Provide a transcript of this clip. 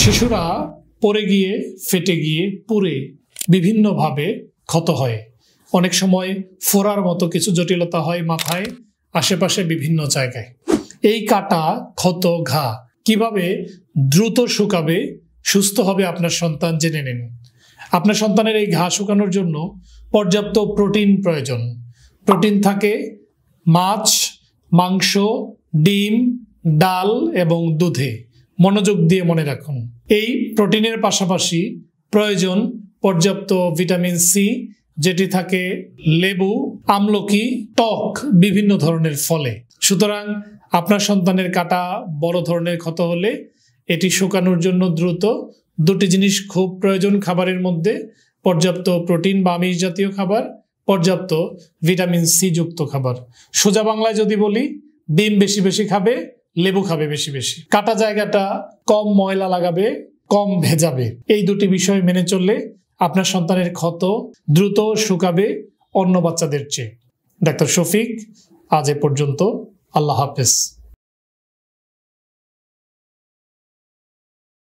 শিশুরা পড়ে গিয়ে ফেটে গিয়ে পুড়ে বিভিন্নভাবে ক্ষত হয়। অনেক সময় ফোড়ার মতো কিছু জটিলতা হয় মাথায়, আশেপাশে বিভিন্ন জায়গায়। এই কাটা, ক্ষত, ঘা কিভাবে দ্রুত শুকাবে, সুস্থ হবে আপনার সন্তান জেনে নিন। আপনার সন্তানের এই ঘা শুকানোর জন্য পর্যাপ্ত প্রোটিন প্রয়োজন। প্রোটিন থাকে মাছ, মাংস, ডিম, ডাল এবং দুধে। মনোযোগ দিয়ে মনে রাখুন। এই প্রোটিনের পাশাপাশি প্রয়োজন পর্যাপ্ত ভিটামিন সি, যেটি থাকে লেবু, আমলকি, টক বিভিন্ন ধরনের ফলে। সুতরাং আপনার সন্তানের কাটা বড় ধরনের ক্ষত হলে এটি শুকানোর জন্য দ্রুত দুটি জিনিস খুব প্রয়োজন খাবারের মধ্যে: পর্যাপ্ত প্রোটিন বা আমিষ জাতীয় খাবার, পর্যাপ্ত ভিটামিন সি যুক্ত খাবার। সোজা বাংলায় যদি বলি, ডিম বেশি বেশি খাবে, লেবু খাবে বেশি বেশি, কাটা জায়গাটা কম ময়লা লাগাবে, কম ভেজাবে। এই দুটি বিষয় মেনে চললে আপনার সন্তানের ক্ষত দ্রুত শুকাবে অন্য বাচ্চাদের চেয়ে। ডাক্তার শফিক, আজ এ পর্যন্ত। আল্লাহ হাফেজ।